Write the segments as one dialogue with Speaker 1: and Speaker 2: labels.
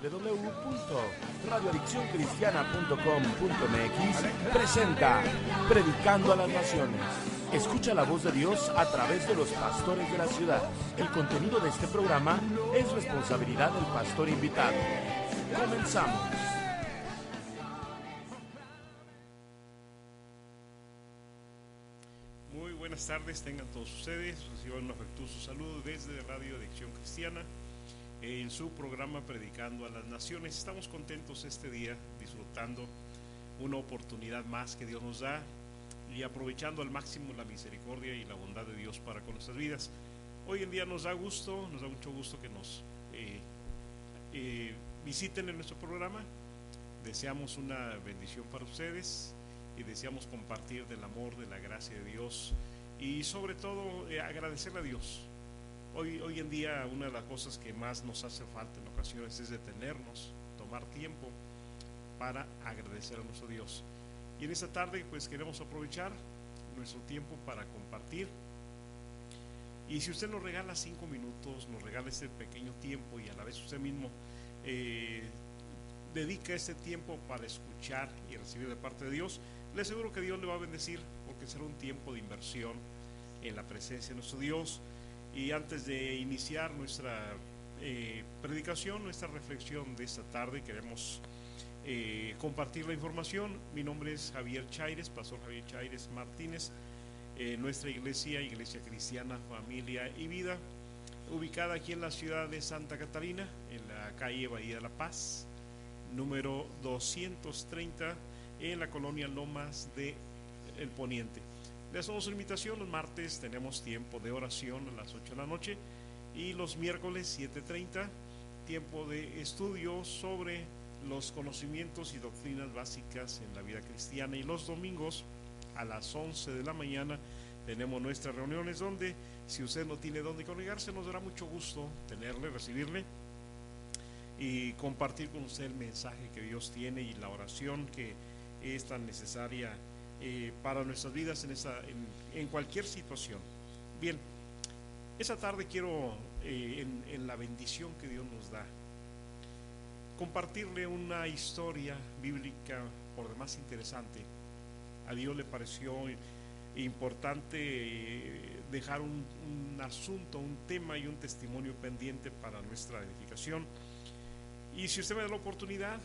Speaker 1: www.radioadiccioncristiana.com.mx presenta Predicando a las Naciones. Escucha la voz de Dios a través de los pastores de la ciudad. El contenido de este programa es responsabilidad del pastor invitado. Comenzamos.
Speaker 2: Muy buenas tardes, tengan todos ustedes. Reciban un afectuoso saludo desde Radio Adicción Cristiana en su programa Predicando a las Naciones. Estamos contentos este día, disfrutando una oportunidad más que Dios nos da y aprovechando al máximo la misericordia y la bondad de Dios para con nuestras vidas. Hoy en día nos da mucho gusto que nos visiten en nuestro programa. Deseamos una bendición para ustedes y deseamos compartir del amor, de la gracia de Dios y sobre todo agradecerle a Dios. Hoy en día una de las cosas que más nos hace falta en ocasiones es detenernos, tomar tiempo para agradecer a nuestro Dios. Y en esta tarde pues queremos aprovechar nuestro tiempo para compartir. Y si usted nos regala 5 minutos, nos regala este pequeño tiempo y a la vez usted mismo dedica este tiempo para escuchar y recibir de parte de Dios, le aseguro que Dios le va a bendecir, porque será un tiempo de inversión en la presencia de nuestro Dios. Y antes de iniciar nuestra predicación, nuestra reflexión de esta tarde, queremos compartir la información. Mi nombre es Javier Chaires, pastor Javier Chaires Martínez. Nuestra iglesia Cristiana, Familia y Vida, ubicada aquí en la ciudad de Santa Catarina, en la calle Bahía de la Paz, número 230, en la colonia Lomas de El Poniente. Le hacemos una invitación. Los martes tenemos tiempo de oración a las 8 de la noche y los miércoles 7:30 tiempo de estudio sobre los conocimientos y doctrinas básicas en la vida cristiana, y los domingos a las 11 de la mañana tenemos nuestras reuniones donde, si usted no tiene dónde congregarse, nos dará mucho gusto tenerle, recibirle y compartir con usted el mensaje que Dios tiene y la oración que es tan necesaria para nuestras vidas en cualquier situación. Bien, esta tarde quiero en la bendición que Dios nos da compartirle una historia bíblica por demás interesante. A Dios le pareció importante dejar un asunto, un tema y un testimonio pendiente para nuestra edificación. Y si usted me da la oportunidad,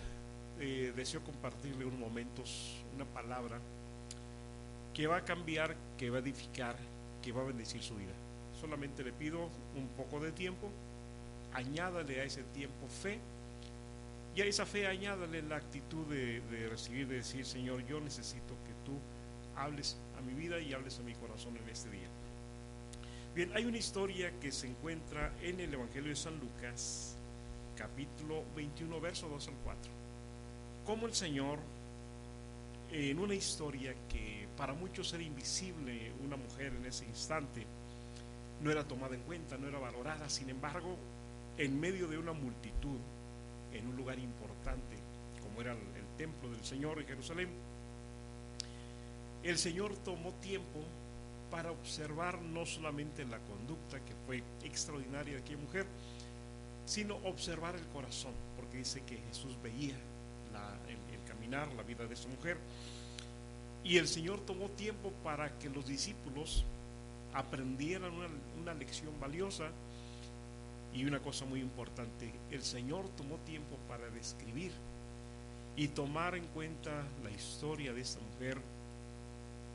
Speaker 2: deseo compartirle unos momentos, una palabra que va a cambiar, que va a edificar, que va a bendecir su vida. Solamente le pido un poco de tiempo, añádale a ese tiempo fe, y a esa fe añádale la actitud de recibir, de decir: Señor, yo necesito que tú hables a mi vida y hables a mi corazón en este día. Bien, hay una historia que se encuentra en el Evangelio de San Lucas, capítulo 21, verso 2 al 4. Como el Señor, en una historia que para muchos era invisible, una mujer en ese instante no era tomada en cuenta, no era valorada. Sin embargo, en medio de una multitud, en un lugar importante como era el templo del Señor en Jerusalén, el Señor tomó tiempo para observar no solamente la conducta, que fue extraordinaria de aquella mujer, sino observar el corazón, porque dice que Jesús veía el caminar, la vida de esta mujer. Y el Señor tomó tiempo para que los discípulos aprendieran una lección valiosa. Y una cosa muy importante, el Señor tomó tiempo para describir y tomar en cuenta la historia de esta mujer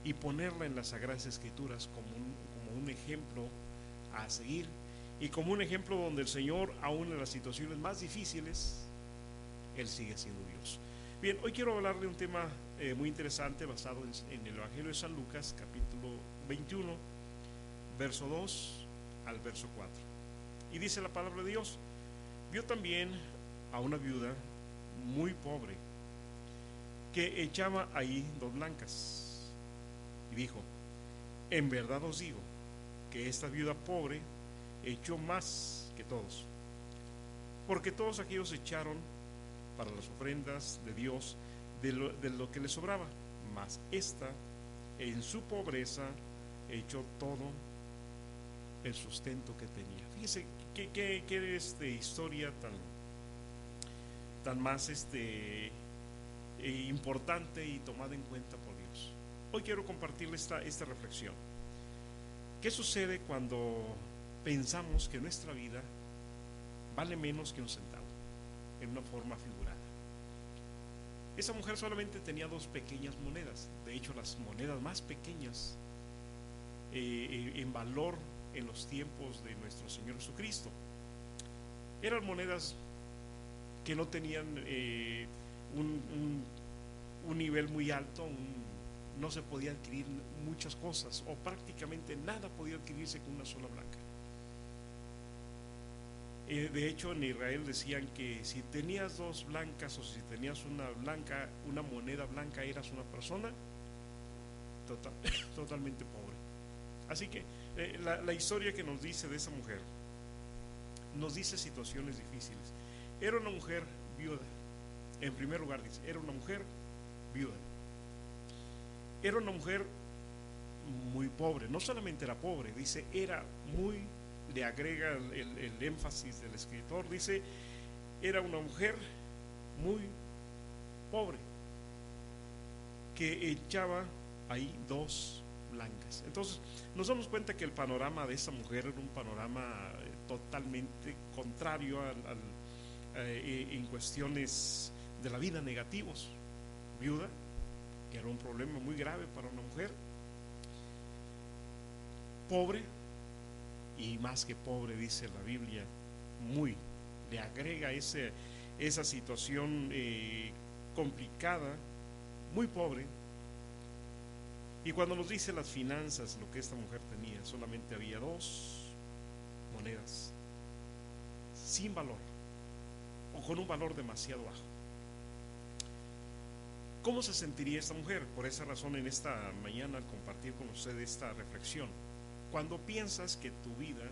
Speaker 2: y ponerla en las Sagradas Escrituras como un ejemplo a seguir, y como un ejemplo donde el Señor, aún en las situaciones más difíciles, Él sigue siendo Dios. Bien, hoy quiero hablarle de un tema muy interesante basado en el Evangelio de San Lucas, capítulo 21, verso 2 al verso 4. Y dice la palabra de Dios: vio también a una viuda muy pobre que echaba ahí 2 blancas, y dijo: en verdad os digo que esta viuda pobre echó más que todos, porque todos aquellos echaron para las ofrendas de Dios de lo que le sobraba, mas esta en su pobreza echó todo el sustento que tenía. Fíjese qué historia tan más importante y tomada en cuenta por Dios. Hoy quiero compartirle esta reflexión. ¿Qué sucede cuando pensamos que nuestra vida vale menos que un centavo? En una forma figurada. Esa mujer solamente tenía 2 pequeñas monedas. De hecho, las monedas más pequeñas en valor en los tiempos de nuestro Señor Jesucristo eran monedas que no tenían un nivel muy alto, no se podía adquirir muchas cosas, o prácticamente nada podía adquirirse con una sola blanca. De hecho, en Israel decían que si tenías 2 blancas, o si tenías una moneda blanca, eras una persona totalmente pobre. Así que la historia que nos dice de esa mujer nos dice situaciones difíciles. Era una mujer viuda. En primer lugar dice, era una mujer viuda. Era una mujer muy pobre. No solamente era pobre, dice, era muy, le agrega el énfasis del escritor, dice, era una mujer muy pobre, que echaba ahí 2 blancas. Entonces nos damos cuenta que el panorama de esa mujer era un panorama totalmente contrario en cuestiones de la vida negativos. Viuda, que era un problema muy grave para una mujer, pobre, y más que pobre, dice la Biblia, muy, le agrega esa situación complicada, muy pobre. Y cuando nos dice las finanzas, lo que esta mujer tenía, solamente había 2 monedas sin valor, o con un valor demasiado bajo. ¿Cómo se sentiría esta mujer? Por esa razón, en esta mañana, al compartir con usted esta reflexión, cuando piensas que tu vida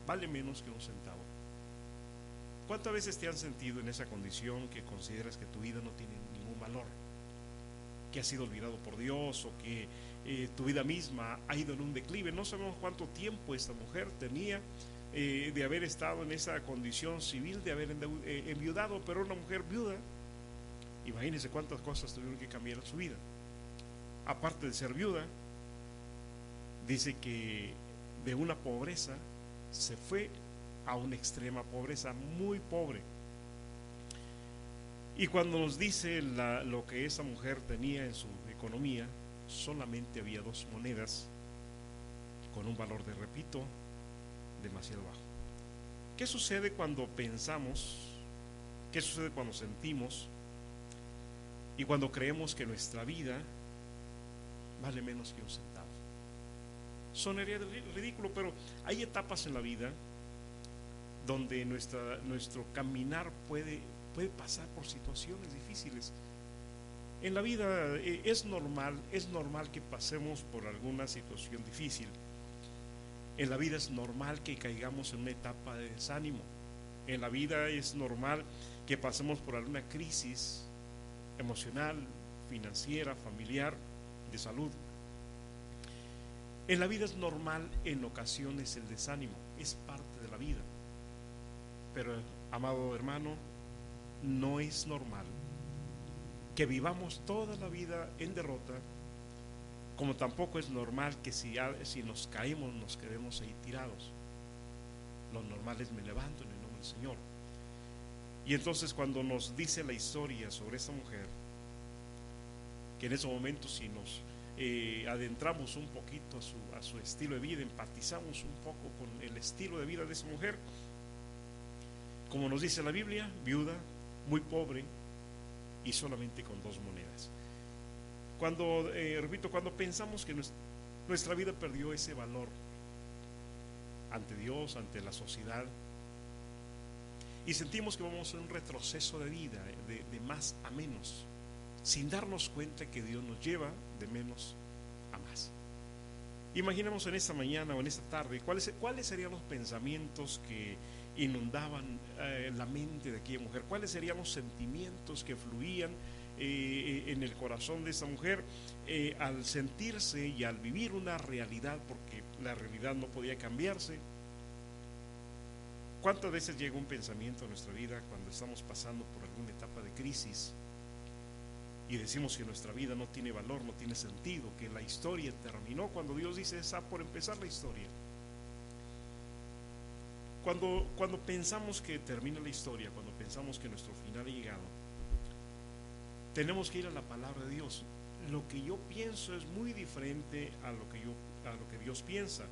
Speaker 2: vale menos que un centavo, ¿cuántas veces te han sentido en esa condición que consideras que tu vida no tiene ningún valor, que has sido olvidado por Dios, o que tu vida misma ha ido en un declive? No sabemos cuánto tiempo esta mujer tenía de haber estado en esa condición civil, de haber enviudado, pero una mujer viuda. Imagínense cuántas cosas tuvieron que cambiar en su vida. Aparte de ser viuda, dice que de una pobreza se fue a una extrema pobreza, muy pobre. Y cuando nos dice lo que esa mujer tenía en su economía, solamente había 2 monedas con un valor, de repito, demasiado bajo. ¿Qué sucede cuando pensamos? ¿Qué sucede cuando sentimos? Y cuando creemos que nuestra vida vale menos que un centavo. Sonaría ridículo, pero hay etapas en la vida donde nuestro caminar puede pasar por situaciones difíciles. En la vida es normal que pasemos por alguna situación difícil. En la vida es normal que caigamos en una etapa de desánimo. En la vida es normal que pasemos por alguna crisis emocional, financiera, familiar, de salud. En la vida es normal en ocasiones el desánimo, es parte de la vida. Pero, amado hermano, no es normal que vivamos toda la vida en derrota, como tampoco es normal que si nos caemos nos quedemos ahí tirados. Lo normal es: me levanto en el nombre del Señor. Y entonces, cuando nos dice la historia sobre esta mujer, que en ese momento, si nos adentramos un poquito a su estilo de vida, empatizamos un poco con el estilo de vida de esa mujer, como nos dice la Biblia, viuda, muy pobre y solamente con 2 monedas. Cuando pensamos que nuestra vida perdió ese valor ante Dios, ante la sociedad, y sentimos que vamos en un retroceso de vida, de más a menos, sin darnos cuenta que Dios nos lleva de menos a más. Imaginemos en esta mañana o en esta tarde cuáles serían los pensamientos que inundaban la mente de aquella mujer, cuáles serían los sentimientos que fluían en el corazón de esta mujer al sentirse y al vivir una realidad, porque la realidad no podía cambiarse. ¿Cuántas veces llega un pensamiento a nuestra vida cuando estamos pasando por alguna etapa de crisis y decimos que nuestra vida no tiene valor, no tiene sentido, que la historia terminó, cuando Dios dice está por empezar la historia? Cuando pensamos que termina la historia, cuando pensamos que nuestro final ha llegado, tenemos que ir a la palabra de Dios. Lo que yo pienso es muy diferente a lo que Dios piensa.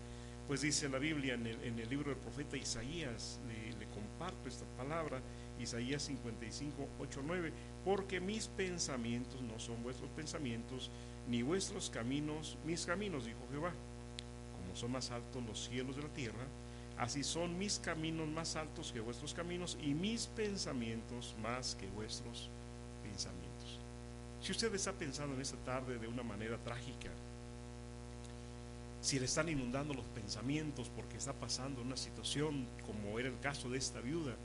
Speaker 2: Pues dice la Biblia en el libro del profeta Isaías, le comparto esta palabra, Isaías 55, 8, 9, porque mis pensamientos no son vuestros pensamientos, ni vuestros caminos mis caminos, dijo Jehová. Como son más altos los cielos de la tierra, así son mis caminos más altos que vuestros caminos, y mis pensamientos más que vuestros pensamientos. Si usted está pensando en esta tarde de una manera trágica, si le están inundando los pensamientos porque está pasando una situación como era el caso de esta viuda,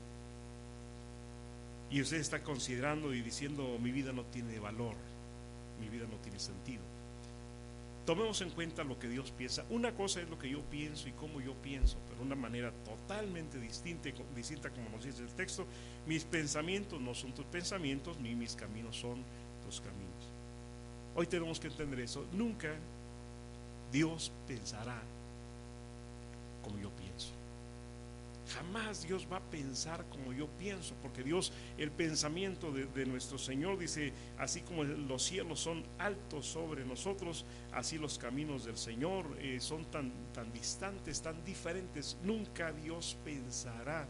Speaker 2: y usted está considerando y diciendo mi vida no tiene valor, mi vida no tiene sentido, tomemos en cuenta lo que Dios piensa. Una cosa es lo que yo pienso y cómo yo pienso, pero de una manera totalmente distinta como nos dice el texto. Mis pensamientos no son tus pensamientos, ni mis caminos son tus caminos. Hoy tenemos que entender eso. Nunca Dios pensará como yo pienso. Jamás Dios va a pensar como yo pienso, porque Dios, el pensamiento de nuestro Señor dice, así como los cielos son altos sobre nosotros, así los caminos del Señor son tan distantes, tan diferentes. Nunca Dios pensará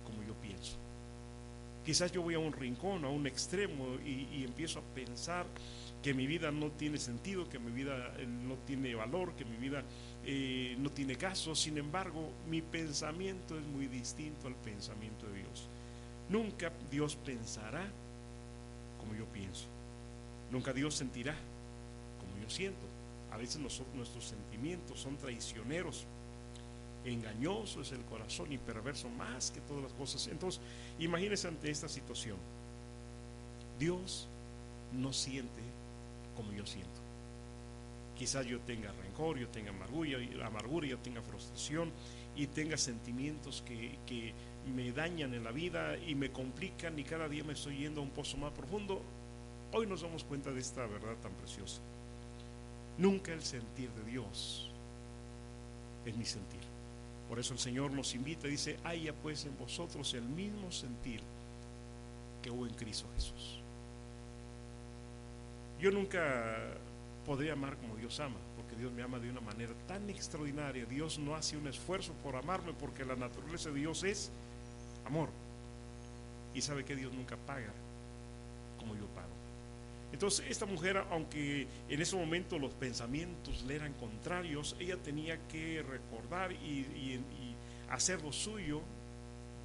Speaker 2: como yo pienso. Quizás yo voy a un rincón, a un extremo y empiezo a pensar que mi vida no tiene sentido, que mi vida no tiene valor, que mi vida no tiene caso. Sin embargo, mi pensamiento es muy distinto al pensamiento de Dios. Nunca Dios pensará como yo pienso. Nunca Dios sentirá como yo siento. A veces nuestros sentimientos son traicioneros. Engañoso es el corazón y perverso más que todas las cosas. Entonces, imagínense ante esta situación. Dios no siente como yo siento. Quizás yo tenga rencor, yo tenga amargura, yo tenga frustración y tenga sentimientos que me dañan en la vida y me complican, y cada día me estoy yendo a un pozo más profundo. Hoy nos damos cuenta de esta verdad tan preciosa. Nunca el sentir de Dios es mi sentir. Por eso el Señor nos invita y dice, haya pues en vosotros el mismo sentir que hubo en Cristo Jesús. Yo nunca podré amar como Dios ama, porque Dios me ama de una manera tan extraordinaria. Dios no hace un esfuerzo por amarme, porque la naturaleza de Dios es amor. Y sabe que Dios nunca paga como yo pago. Entonces esta mujer, aunque en ese momento los pensamientos le eran contrarios, ella tenía que recordar y hacer lo suyo,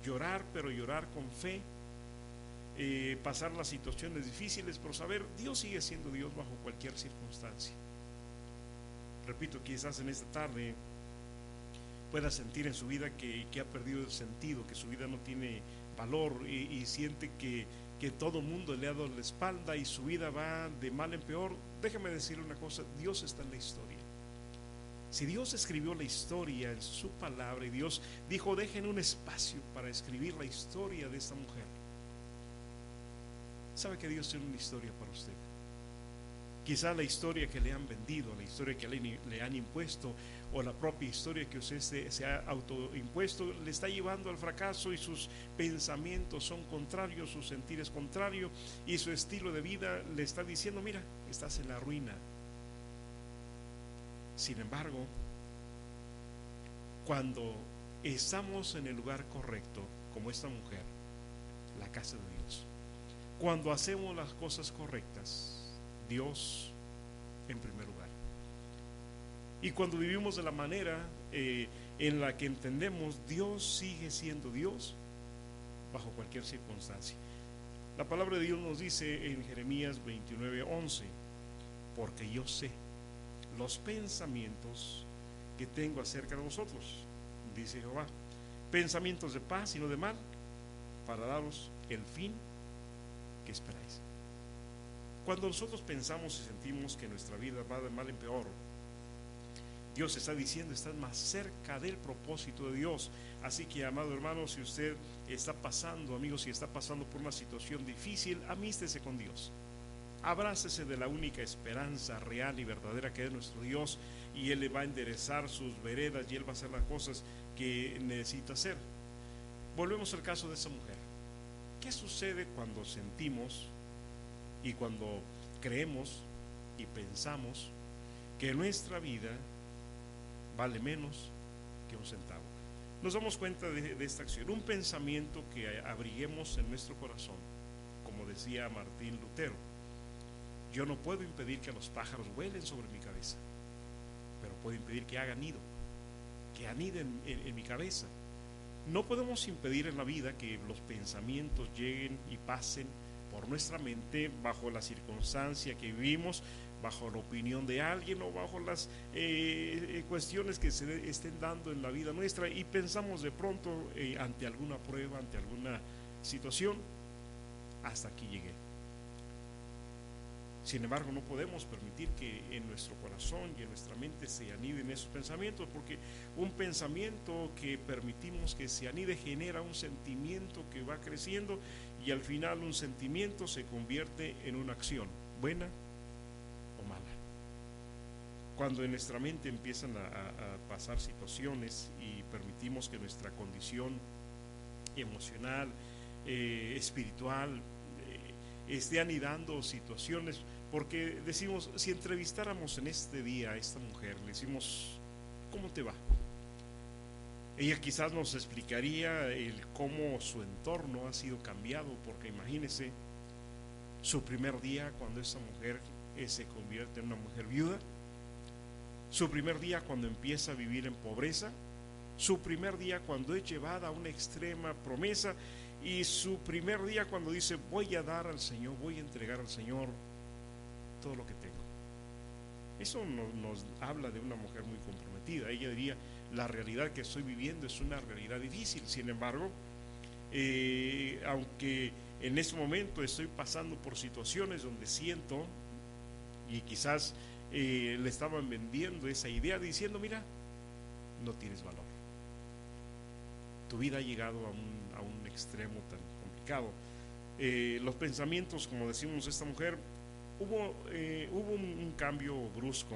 Speaker 2: llorar, pero llorar con fe, pasar las situaciones difíciles, pero saber, Dios sigue siendo Dios bajo cualquier circunstancia. Repito, quizás en esta tarde pueda sentir en su vida que ha perdido el sentido, que su vida no tiene valor y siente que todo mundo le ha dado la espalda y su vida va de mal en peor. Déjame decirle una cosa, Dios está en la historia. Si Dios escribió la historia en su palabra y Dios dijo, dejen un espacio para escribir la historia de esta mujer, sabe que Dios tiene una historia para usted. Quizá la historia que le han vendido, la historia que le han impuesto, o la propia historia que usted se ha autoimpuesto, le está llevando al fracaso, y sus pensamientos son contrarios, su sentir es contrario, y su estilo de vida le está diciendo, mira, estás en la ruina. Sin embargo, cuando estamos en el lugar correcto, como esta mujer, la casa de Dios, cuando hacemos las cosas correctas, Dios en primer lugar. Y cuando vivimos de la manera en la que entendemos, Dios sigue siendo Dios bajo cualquier circunstancia. La palabra de Dios nos dice en Jeremías 29:11, porque yo sé los pensamientos que tengo acerca de vosotros, dice Jehová, pensamientos de paz y no de mal, para daros el fin que esperáis. Cuando nosotros pensamos y sentimos que nuestra vida va de mal en peor, Dios está diciendo, estás más cerca del propósito de Dios. Así que, amado hermano, si usted está pasando, amigos, si está pasando por una situación difícil, amístese con Dios. Abrácese de la única esperanza real y verdadera que es nuestro Dios, y Él le va a enderezar sus veredas y Él va a hacer las cosas que necesita hacer. Volvemos al caso de esa mujer. ¿Qué sucede cuando sentimos y cuando creemos y pensamos que nuestra vida vale menos que un centavo? Nos damos cuenta de esta acción, un pensamiento que abriguemos en nuestro corazón. Como decía Martín Lutero, yo no puedo impedir que los pájaros vuelen sobre mi cabeza, pero puedo impedir que hagan nido, que aniden en mi cabeza. No podemos impedir en la vida que los pensamientos lleguen y pasen por nuestra mente bajo la circunstancia que vivimos, bajo la opinión de alguien o bajo las cuestiones que se estén dando en la vida nuestra, y pensamos de pronto ante alguna prueba, ante alguna situación, hasta aquí llegué. Sin embargo, no podemos permitir que en nuestro corazón y en nuestra mente se aniden esos pensamientos, porque un pensamiento que permitimos que se anide genera un sentimiento que va creciendo, y al final un sentimiento se convierte en una acción, buena o mala. Cuando en nuestra mente empiezan a pasar situaciones y permitimos que nuestra condición emocional, espiritual, esté anidando situaciones, porque decimos, si entrevistáramos en este día a esta mujer, le decimos, ¿cómo te va? Ella quizás nos explicaría cómo su entorno ha sido cambiado, porque imagínese su primer día cuando esa mujer se convierte en una mujer viuda, su primer día cuando empieza a vivir en pobreza, su primer día cuando es llevada a una extrema promesa, y su primer día cuando dice, voy a dar al Señor, voy a entregar al Señor todo lo que tengo. Eso nos habla de una mujer muy comprometida. Ella diría, la realidad que estoy viviendo es una realidad difícil. Sin embargo, aunque en este momento estoy pasando por situaciones donde siento, y quizás le estaban vendiendo esa idea diciendo, mira, no tienes valor, tu vida ha llegado a un extremo tan complicado. Los pensamientos, como decimos esta mujer, hubo un cambio brusco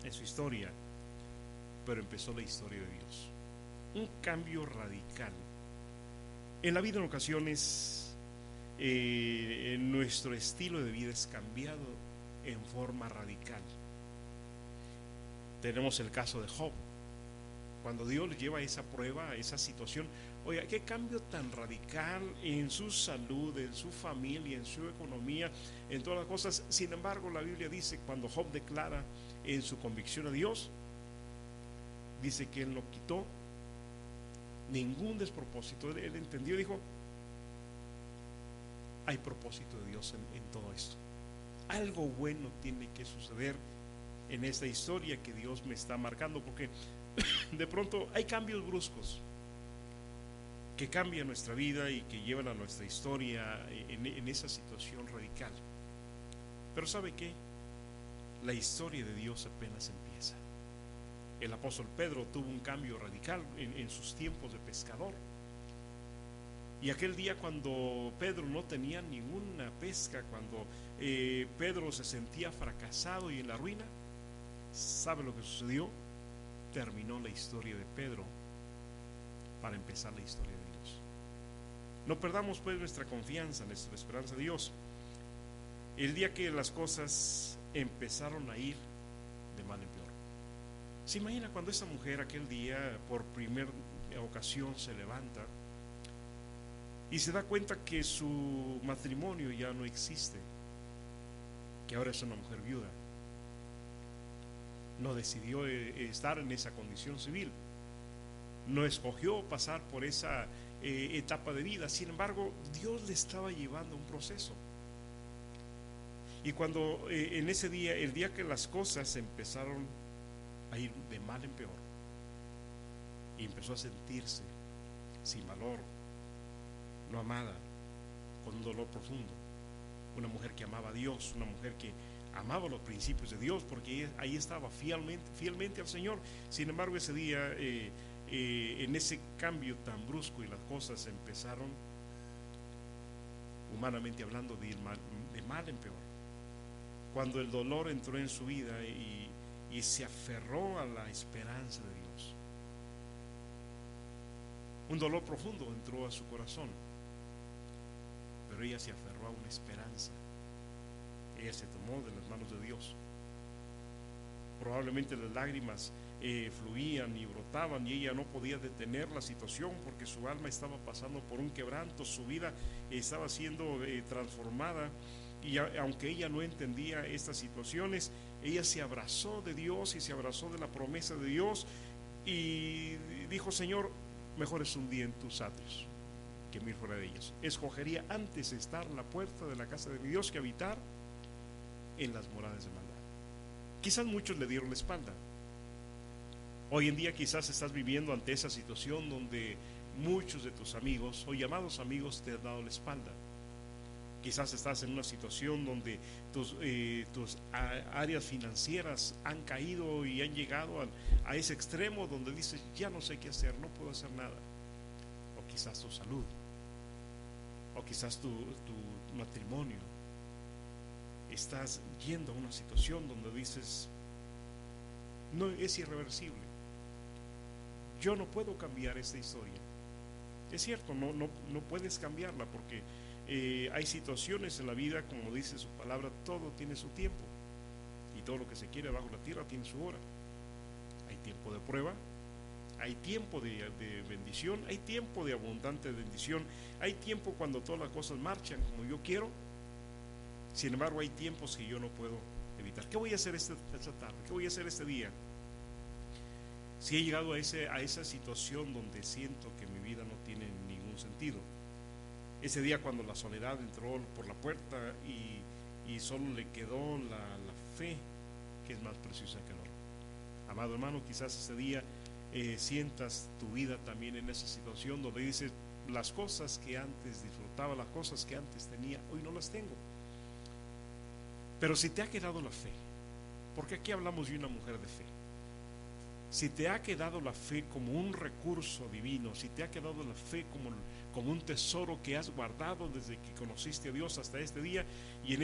Speaker 2: en su historia, pero empezó la historia de Dios, un cambio radical. En la vida en ocasiones nuestro estilo de vida es cambiado en forma radical. Tenemos el caso de Job. Cuando Dios le lleva a esa prueba, a esa situación, oiga, qué cambio tan radical en su salud, en su familia, en su economía, en todas las cosas. Sin embargo, la Biblia dice, cuando Job declara en su convicción a Dios, dice que Él no quitó ningún despropósito. Él entendió, dijo, hay propósito de Dios en todo esto. Algo bueno tiene que suceder en esta historia que Dios me está marcando, porque de pronto hay cambios bruscos que cambian nuestra vida y que llevan a nuestra historia en esa situación radical. Pero ¿sabe qué? La historia de Dios apenas empieza. El apóstol Pedro tuvo un cambio radical en sus tiempos de pescador. Y aquel día cuando Pedro no tenía ninguna pesca, cuando Pedro se sentía fracasado y en la ruina, ¿sabe lo que sucedió? Terminó la historia de Pedro para empezar la historia de Dios. No perdamos pues nuestra confianza, nuestra esperanza en Dios. El día que las cosas empezaron a ir de mal en peor. ¿Se imagina cuando esa mujer aquel día por primera ocasión se levanta y se da cuenta que su matrimonio ya no existe, que ahora es una mujer viuda? No decidió estar en esa condición civil, no escogió pasar por esa etapa de vida. Sin embargo, Dios le estaba llevando a un proceso. Y cuando en ese día, el día que las cosas empezaron a ir de mal en peor, y empezó a sentirse sin valor, no amada, con un dolor profundo, una mujer que amaba a Dios, una mujer que amaba los principios de Dios, porque ahí estaba fielmente al Señor. Sin embargo, ese día, en ese cambio tan brusco, y las cosas empezaron, humanamente hablando, de mal en peor. Cuando el dolor entró en su vida y se aferró a la esperanza de Dios. Un dolor profundo entró a su corazón, pero ella se aferró a una esperanza. Ella se tomó de las manos de Dios. Probablemente las lágrimas fluían y brotaban, y ella no podía detener la situación porque su alma estaba pasando por un quebranto, su vida estaba siendo transformada, y aunque ella no entendía estas situaciones, ella se abrazó de Dios y se abrazó de la promesa de Dios y dijo: Señor, mejor es un día en tus atrios que 1000 fuera de ellos. Escogería antes estar en la puerta de la casa de mi Dios que habitar en las moradas de maldad. Quizás muchos le dieron la espalda. Hoy en día quizás estás viviendo ante esa situación donde muchos de tus amigos o llamados amigos te han dado la espalda. Quizás estás en una situación donde tus áreas financieras han caído y han llegado a ese extremo donde dices: ya no sé qué hacer, no puedo hacer nada. O quizás tu salud, o quizás tu matrimonio. Estás yendo a una situación donde dices: no, es irreversible, yo no puedo cambiar esta historia. Es cierto, no puedes cambiarla, porque hay situaciones en la vida, como dice su palabra, todo tiene su tiempo, y todo lo que se quiere bajo la tierra tiene su hora. Hay tiempo de prueba, hay tiempo de bendición, hay tiempo de abundante bendición, hay tiempo cuando todas las cosas marchan como yo quiero. Sin embargo, hay tiempos que yo no puedo evitar. ¿Qué voy a hacer esta tarde? ¿Qué voy a hacer este día? Si he llegado a esa situación donde siento que mi vida no tiene ningún sentido. Ese día cuando la soledad entró por la puerta y solo le quedó la fe, que es más preciosa que el oro. Amado hermano, quizás ese día sientas tu vida también en esa situación donde dices: las cosas que antes disfrutaba, las cosas que antes tenía, hoy no las tengo. Pero si te ha quedado la fe, porque aquí hablamos de una mujer de fe, si te ha quedado la fe como un recurso divino, si te ha quedado la fe como un tesoro que has guardado desde que conociste a Dios hasta este día, y en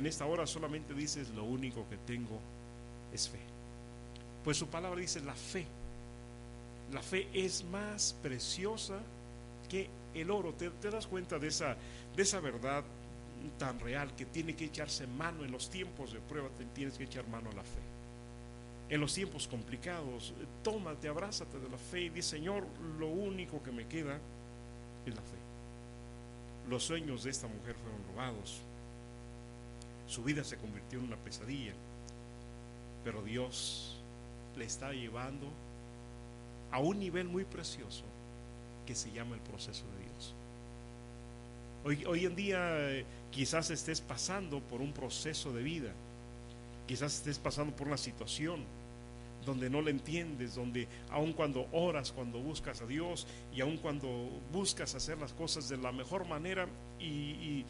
Speaker 2: esta hora solamente dices: lo único que tengo es fe. Pues su palabra dice: la fe es más preciosa que el oro. ¿Te das cuenta de esa verdad tan real, que tiene que echarse mano en los tiempos de prueba? Tienes que echar mano a la fe. En los tiempos complicados, tómate, abrázate de la fe y di: Señor, lo único que me queda es la fe. Los sueños de esta mujer fueron robados, su vida se convirtió en una pesadilla, pero Dios le está llevando a un nivel muy precioso que se llama el proceso de Dios. Hoy en día quizás estés pasando por un proceso de vida, quizás estés pasando por una situación donde no le entiendes, donde aun cuando oras, cuando buscas a Dios, y aun cuando buscas hacer las cosas de la mejor manera y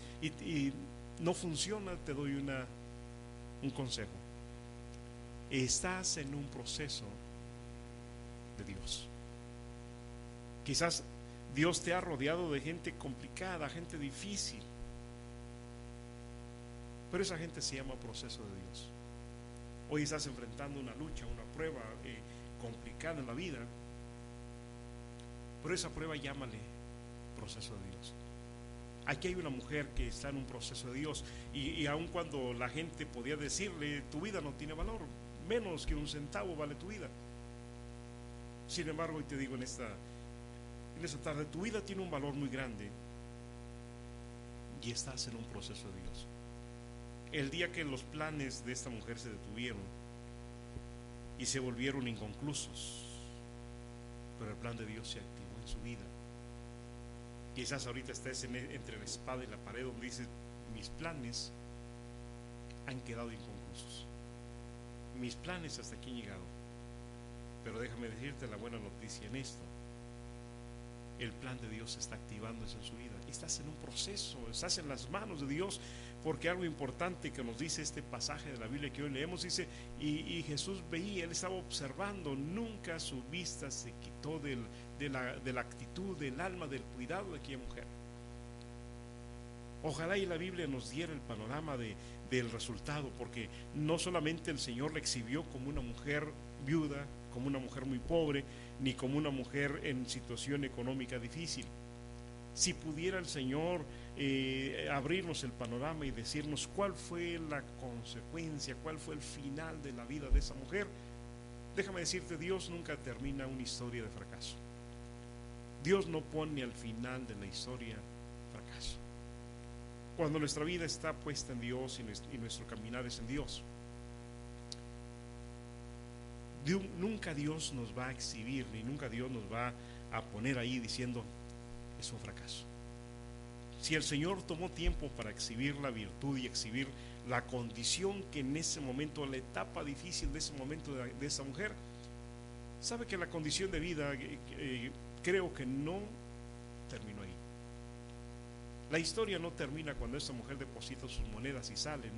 Speaker 2: no funciona, te doy un consejo. Estás en un proceso de Dios. Quizás Dios te ha rodeado de gente complicada, gente difícil, pero esa gente se llama proceso de Dios. Hoy estás enfrentando una lucha, una prueba complicada en la vida, pero esa prueba llámale proceso de Dios. Aquí hay una mujer que está en un proceso de Dios, y aun cuando la gente podía decirle: tu vida no tiene valor, menos que un centavo vale tu vida. Sin embargo, hoy te digo en esta tarde, tu vida tiene un valor muy grande y estás en un proceso de Dios. El día que los planes de esta mujer se detuvieron y se volvieron inconclusos, pero el plan de Dios se activó en su vida. Quizás ahorita estés entre la espada y la pared, donde dices: mis planes han quedado inconclusos, mis planes hasta aquí han llegado. Pero déjame decirte la buena noticia en esto: el plan de Dios se está activando en su vida. Estás en un proceso, estás en las manos de Dios, porque algo importante que nos dice este pasaje de la Biblia que hoy leemos, dice, y Jesús veía, él estaba observando, nunca su vista se quitó de la actitud, del alma, del cuidado de aquella mujer. Ojalá y la Biblia nos diera el panorama del resultado, porque no solamente el Señor la exhibió como una mujer viuda, como una mujer muy pobre, ni como una mujer en situación económica difícil. Si pudiera el Señor abrirnos el panorama y decirnos cuál fue la consecuencia, cuál fue el final de la vida de esa mujer, déjame decirte, Dios nunca termina una historia de fracaso. Dios no pone al final de la historia fracaso. Cuando nuestra vida está puesta en Dios y nuestro caminar es en Dios, nunca Dios nos va a exhibir, ni nunca Dios nos va a poner ahí diciendo es un fracaso. Si el Señor tomó tiempo para exhibir la virtud y exhibir la condición que en ese momento, la etapa difícil de ese momento de esa mujer, sabe que la condición de vida creo que no terminó ahí. La historia no termina cuando esa mujer deposita sus monedas y sale,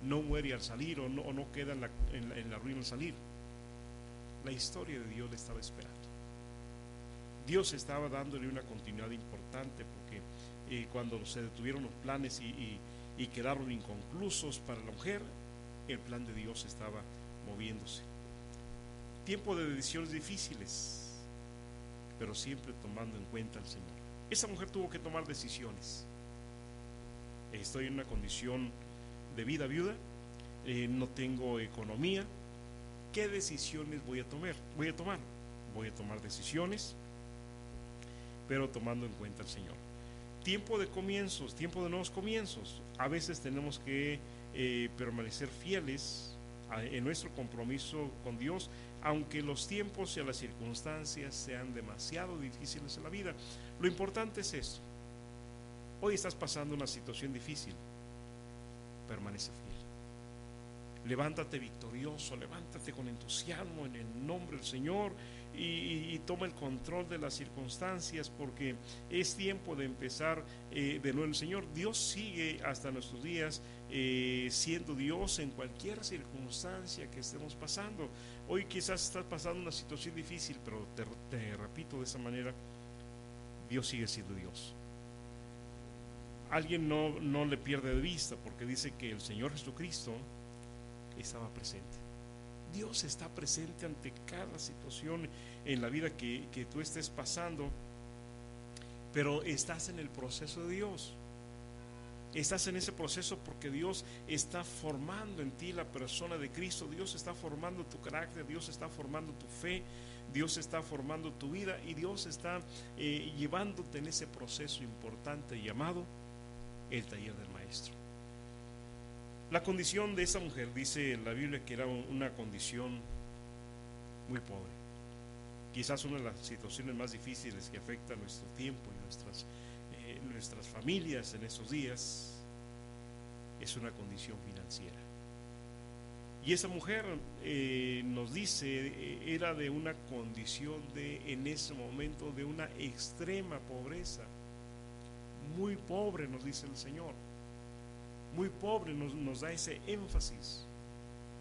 Speaker 2: no muere al salir o no queda en la ruina al salir. La historia de Dios le estaba esperando. Dios estaba dándole una continuidad importante, porque cuando se detuvieron los planes y quedaron inconclusos para la mujer, el plan de Dios estaba moviéndose. Tiempo de decisiones difíciles, pero siempre tomando en cuenta al Señor. Esa mujer tuvo que tomar decisiones. Estoy en una condición de vida viuda, no tengo economía. ¿Qué decisiones voy a tomar? Voy a tomar decisiones, pero tomando en cuenta al Señor. Tiempo de comienzos, tiempo de nuevos comienzos. A veces tenemos que permanecer fieles en nuestro compromiso con Dios, aunque los tiempos y las circunstancias sean demasiado difíciles en la vida. Lo importante es esto: hoy estás pasando una situación difícil, permanece fiel. Levántate victorioso, levántate con entusiasmo en el nombre del Señor y toma el control de las circunstancias, porque es tiempo de empezar de nuevo. El Señor, Dios sigue hasta nuestros días siendo Dios en cualquier circunstancia que estemos pasando. Hoy quizás estás pasando una situación difícil, pero te repito de esa manera, Dios sigue siendo Dios. Alguien no le pierde de vista, porque dice que el Señor Jesucristo estaba presente. Dios está presente ante cada situación en la vida que tú estés pasando, pero estás en el proceso de Dios. Estás en ese proceso porque Dios está formando en ti la persona de Cristo. Dios está formando tu carácter, Dios está formando tu fe, Dios está formando tu vida, y Dios está llevándote en ese proceso importante llamado el taller del maestro. La condición de esa mujer, dice la Biblia, que era una condición muy pobre. Quizás una de las situaciones más difíciles que afecta nuestro tiempo y nuestras familias en estos días es una condición financiera. Y esa mujer nos dice, era de una condición en ese momento de una extrema pobreza. Muy pobre, nos dice el Señor. Muy pobre, nos da ese énfasis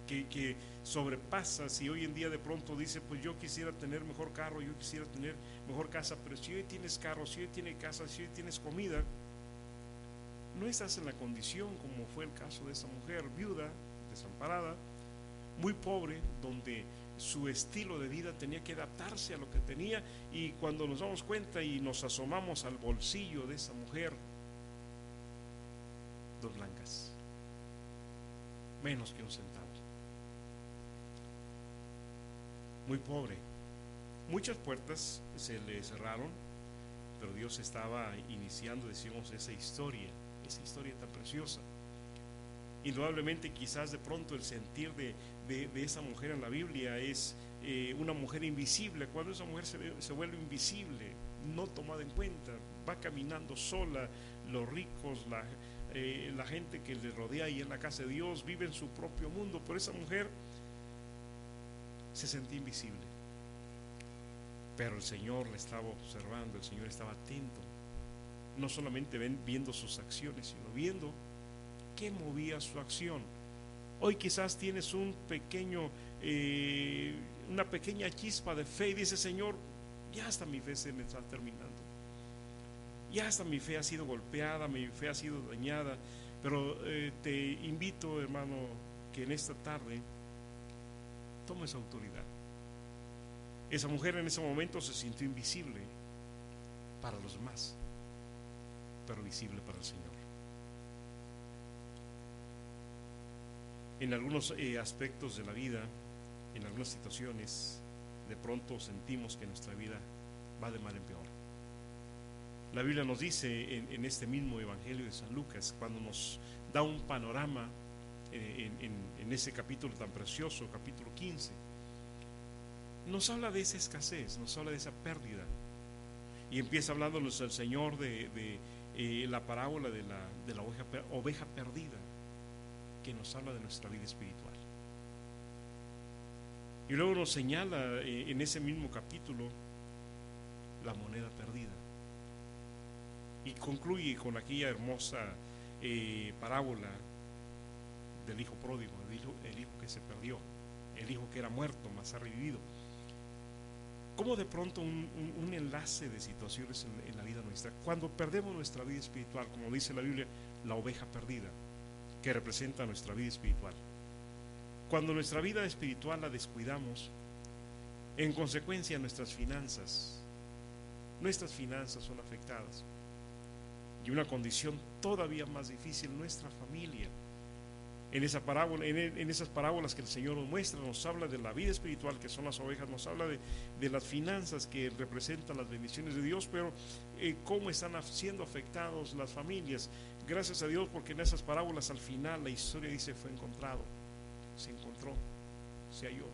Speaker 2: que sobrepasa. Si hoy en día de pronto dice, pues yo quisiera tener mejor carro, yo quisiera tener mejor casa, pero si hoy tienes carro, si hoy tienes casa, si hoy tienes comida, no estás en la condición como fue el caso de esa mujer viuda, desamparada, muy pobre, donde su estilo de vida tenía que adaptarse a lo que tenía. Y cuando nos damos cuenta y nos asomamos al bolsillo de esa mujer, 2 blancas, menos que un centavo. Muy pobre. Muchas puertas se le cerraron, pero Dios estaba iniciando, decimos, esa historia tan preciosa. Indudablemente, quizás de pronto el sentir de esa mujer en la Biblia es una mujer invisible. Cuando esa mujer se vuelve invisible, no tomada en cuenta, va caminando sola, los ricos, la gente que le rodea ahí en la casa de Dios, vive en su propio mundo, pero esa mujer se sentía invisible. Pero el Señor la estaba observando, el Señor estaba atento, no solamente viendo sus acciones, sino viendo ¿Qué movía su acción? Hoy quizás tienes una pequeña chispa de fe y dices: Señor, ya hasta mi fe se me está terminando, ya hasta mi fe ha sido golpeada, mi fe ha sido dañada. Pero te invito, hermano, que en esta tarde tomes autoridad. Esa mujer en ese momento se sintió invisible para los demás, pero visible para el Señor. En algunos aspectos de la vida, en algunas situaciones, de pronto sentimos que nuestra vida va de mal en peor. La Biblia nos dice en este mismo Evangelio de San Lucas, cuando nos da un panorama en ese capítulo tan precioso, capítulo 15, nos habla de esa escasez, nos habla de esa pérdida. Y empieza hablándonos el Señor de la parábola de la oveja perdida, que nos habla de nuestra vida espiritual. Y luego nos señala en ese mismo capítulo la moneda perdida. Y concluye con aquella hermosa parábola del hijo pródigo, el hijo que se perdió, el hijo que era muerto, mas ha revivido. Como de pronto un enlace de situaciones en la vida nuestra, cuando perdemos nuestra vida espiritual, como dice la Biblia, la oveja perdida, que representa nuestra vida espiritual. Cuando nuestra vida espiritual la descuidamos, en consecuencia nuestras finanzas son afectadas. Y una condición todavía más difícil, nuestra familia. En esa parábola, en esas parábolas que el Señor nos muestra, nos habla de la vida espiritual, que son las ovejas, nos habla de las finanzas, que representan las bendiciones de Dios, pero cómo están siendo afectados las familias. Gracias a Dios, porque en esas parábolas al final la historia dice: fue encontrado, se encontró, se halló.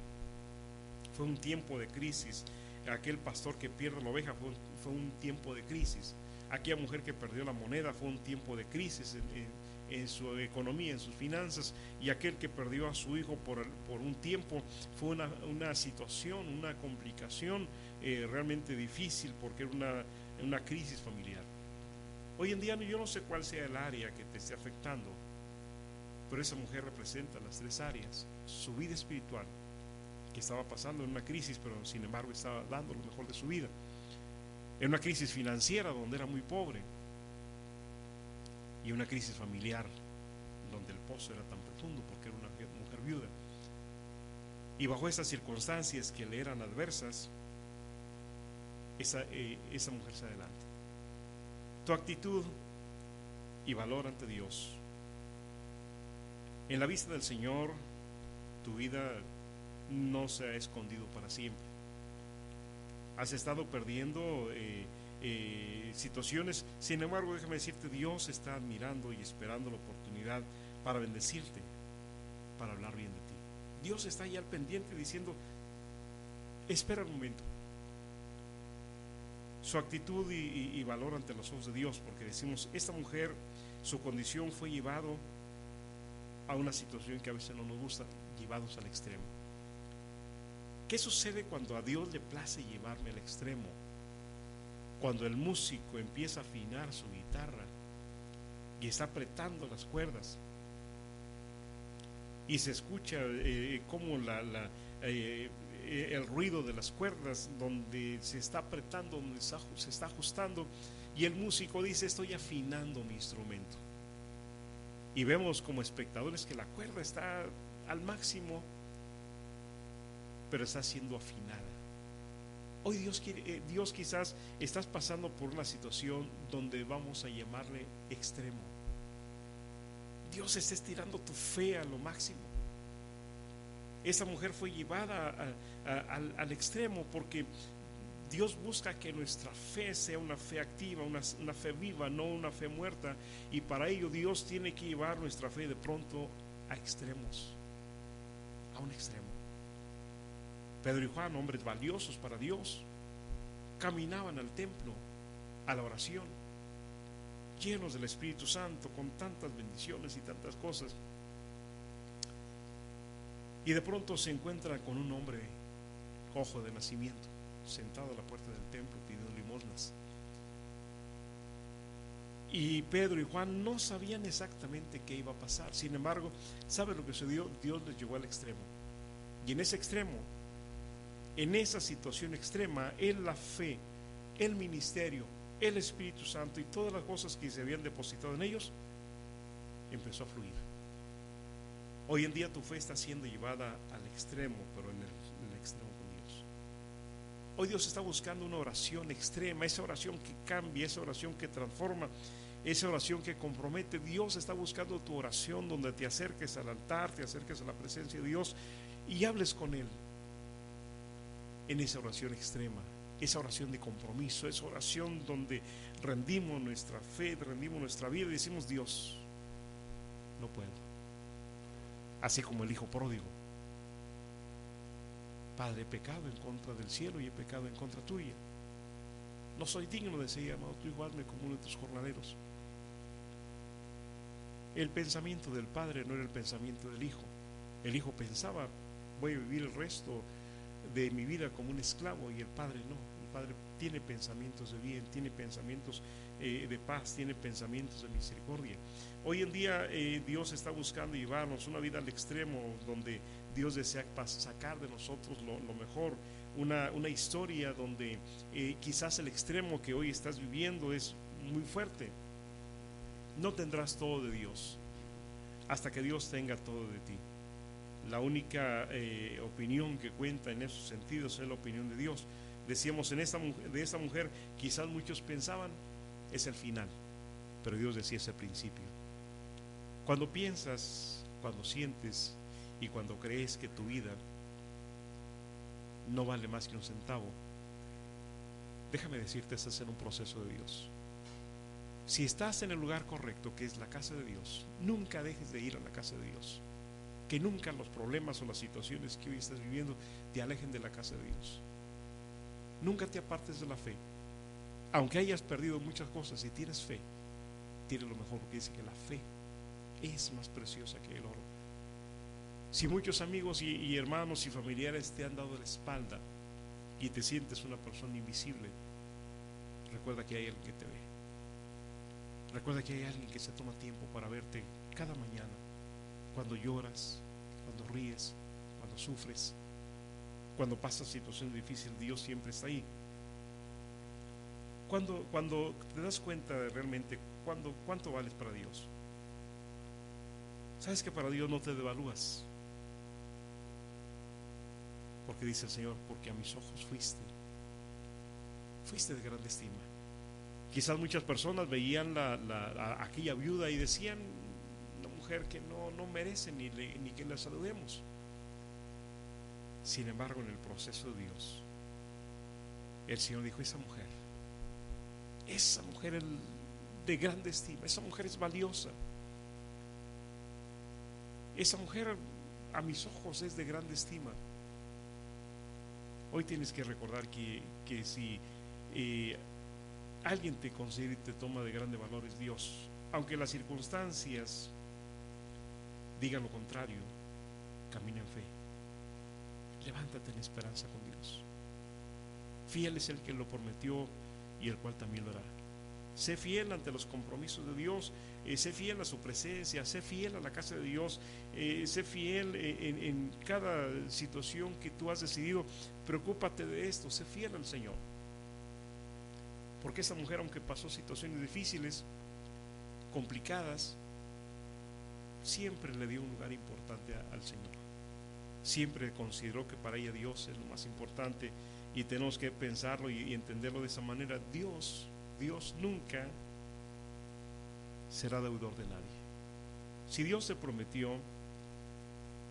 Speaker 2: Fue un tiempo de crisis. Aquel pastor que pierde la oveja fue un tiempo de crisis. Aquella mujer que perdió la moneda fue un tiempo de crisis en su economía, en sus finanzas. Y aquel que perdió a su hijo por un tiempo fue una situación, una complicación realmente difícil, porque era una crisis familiar. Hoy en día yo no sé cuál sea el área que te esté afectando, pero esa mujer representa las tres áreas: su vida espiritual, que estaba pasando en una crisis, pero sin embargo estaba dando lo mejor de su vida; en una crisis financiera donde era muy pobre, y una crisis familiar donde el pozo era tan profundo porque era una mujer viuda. Y bajo esas circunstancias que le eran adversas, esa mujer se adelanta. Tu actitud y valor ante Dios, en la vista del Señor, tu vida no se ha escondido para siempre. Has estado perdiendo situaciones, sin embargo, déjame decirte, Dios está admirando y esperando la oportunidad para bendecirte, para hablar bien de ti. Dios está ahí al pendiente diciendo: espera un momento. Su actitud y valor ante los ojos de Dios, porque decimos, esta mujer, su condición fue llevado a una situación que a veces no nos gusta, llevados al extremo. ¿Qué sucede cuando a Dios le place llevarme al extremo? Cuando el músico empieza a afinar su guitarra y está apretando las cuerdas, y se escucha como el ruido de las cuerdas, donde se está apretando, donde se está ajustando, y el músico dice: estoy afinando mi instrumento. Y vemos como espectadores que la cuerda está al máximo, pero está siendo afinada. Hoy Dios quizás estás pasando por una situación donde vamos a llamarle extremo. Dios está estirando tu fe a lo máximo. Esa mujer fue llevada al extremo, porque Dios busca que nuestra fe sea una fe activa, una fe viva, no una fe muerta. Y para ello Dios tiene que llevar nuestra fe de pronto a extremos, a un extremo. Pedro y Juan, hombres valiosos para Dios, caminaban al templo, a la oración, llenos del Espíritu Santo, con tantas bendiciones y tantas cosas. Y de pronto se encuentran con un hombre cojo de nacimiento, sentado a la puerta del templo pidiendo limosnas. Y Pedro y Juan no sabían exactamente qué iba a pasar. Sin embargo, ¿sabe lo que sucedió? Dios les llevó al extremo. Y en ese extremo, en esa situación extrema, la fe, el ministerio, el Espíritu Santo y todas las cosas que se habían depositado en ellos, empezó a fluir. Hoy en día tu fe está siendo llevada al extremo, pero en el extremo con Dios. Hoy Dios está buscando una oración extrema, esa oración que cambia, esa oración que transforma, esa oración que compromete. Dios está buscando tu oración donde te acerques al altar, te acerques a la presencia de Dios y hables con Él en esa oración extrema, esa oración de compromiso, esa oración donde rendimos nuestra fe, rendimos nuestra vida y decimos: Dios, no puedo. Así como el hijo pródigo: Padre, he pecado en contra del cielo y he pecado en contra tuya. No soy digno de ser llamado tu hijo, hazme como uno de tus jornaleros. El pensamiento del padre no era el pensamiento del hijo. El hijo pensaba: voy a vivir el resto de mi vida como un esclavo, y el padre no. El padre tiene pensamientos de bien, tiene pensamientos de paz, tiene pensamientos de misericordia. Hoy en día Dios está buscando llevarnos una vida al extremo, donde Dios desea sacar de nosotros lo mejor, una historia donde quizás el extremo que hoy estás viviendo es muy fuerte. No tendrás todo de Dios hasta que Dios tenga todo de ti. La única opinión que cuenta en esos sentidos es la opinión de Dios. Decíamos de esta mujer, quizás muchos pensaban es el final, pero Dios decía es el principio. Cuando piensas, cuando sientes y cuando crees que tu vida no vale más que un centavo, déjame decirte, estás en un proceso de Dios. Si estás en el lugar correcto, que es la casa de Dios, nunca dejes de ir a la casa de Dios. Que nunca los problemas o las situaciones que hoy estás viviendo te alejen de la casa de Dios. Nunca te apartes de la fe. Aunque hayas perdido muchas cosas, si tienes fe, tienes lo mejor, porque dice que la fe es más preciosa que el oro. Si muchos amigos y hermanos y familiares te han dado la espalda y te sientes una persona invisible, recuerda que hay alguien que te ve. Recuerda que hay alguien que se toma tiempo para verte cada mañana, cuando lloras, cuando ríes, cuando sufres, cuando pasas situaciones difíciles. Dios siempre está ahí. Cuando te das cuenta de realmente cuánto vales para Dios, sabes que para Dios no te devalúas, porque dice el Señor: porque a mis ojos fuiste de grande estima. Quizás muchas personas veían a aquella viuda y decían: una mujer que no merece ni que la saludemos. Sin embargo, en el proceso de Dios, el Señor dijo: esa mujer es de grande estima, esa mujer es valiosa, esa mujer a mis ojos es de grande estima. Hoy tienes que recordar que si alguien te considera y te toma de grande valor, es Dios. Aunque las circunstancias digan lo contrario, camina en fe. Levántate en esperanza con Dios. Fiel es el que lo prometió y el cual también lo hará. Sé fiel ante los compromisos de Dios, sé fiel a su presencia, sé fiel a la casa de Dios, sé fiel en cada situación que tú has decidido. Preocúpate de esto, sé fiel al Señor. Porque esa mujer, aunque pasó situaciones difíciles, complicadas, siempre le dio un lugar importante al Señor. Siempre consideró que para ella Dios es lo más importante, y tenemos que pensarlo y entenderlo de esa manera. Dios nunca será deudor de nadie. Si Dios te prometió,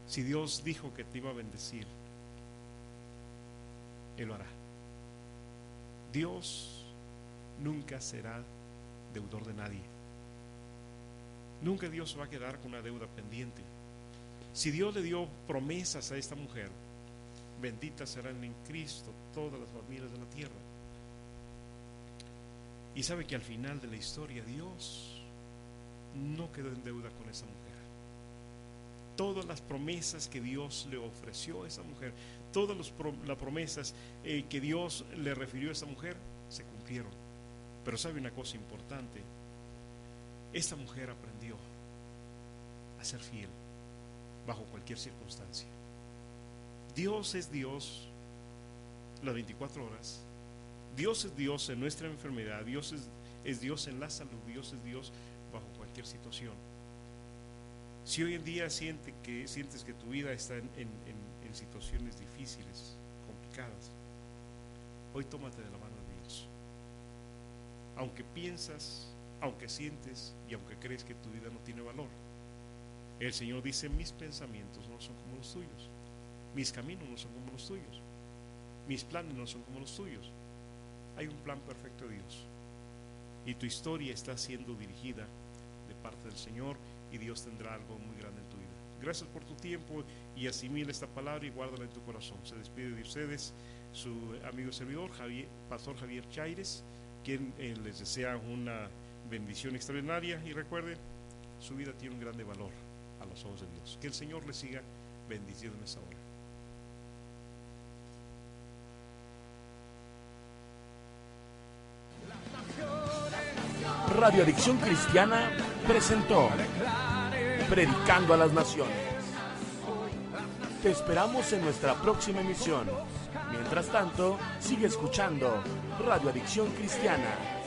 Speaker 2: si Dios dijo que te iba a bendecir, Él lo hará. Dios nunca será deudor de nadie. Nunca Dios va a quedar con una deuda pendiente. Si Dios le dio promesas a esta mujer, benditas serán en Cristo todas las familias de la tierra. Y sabe que al final de la historia Dios no quedó en deuda con esa mujer. Todas las promesas que Dios le ofreció a esa mujer, todas las promesas que Dios le refirió a esa mujer, se cumplieron. Pero sabe una cosa importante: Esta mujer aprendió a ser fiel bajo cualquier circunstancia. Dios es Dios las 24 horas. Dios es Dios en nuestra enfermedad. Dios es Dios en la salud. Dios es Dios bajo cualquier situación. Si hoy en día sientes que tu vida está en situaciones difíciles, complicadas, hoy tómate de la mano de Dios. Aunque piensas, aunque sientes y aunque crees que tu vida no tiene valor, el Señor dice: mis pensamientos no son como los tuyos, mis caminos no son como los tuyos, mis planes no son como los tuyos. Hay un plan perfecto de Dios y tu historia está siendo dirigida de parte del Señor, y Dios tendrá algo muy grande en tu vida. Gracias por tu tiempo, y asimila esta palabra y guárdala en tu corazón. Se despide de ustedes su amigo y servidor, Pastor Javier Chaires, quien les desea una bendición extraordinaria, y recuerde, su vida tiene un grande valor a los ojos de Dios. Que el Señor les siga bendiciendo en esta hora.
Speaker 1: Radio Adicción Cristiana presentó Predicando a las Naciones. Te esperamos en nuestra próxima emisión. Mientras tanto, sigue escuchando Radio Adicción Cristiana.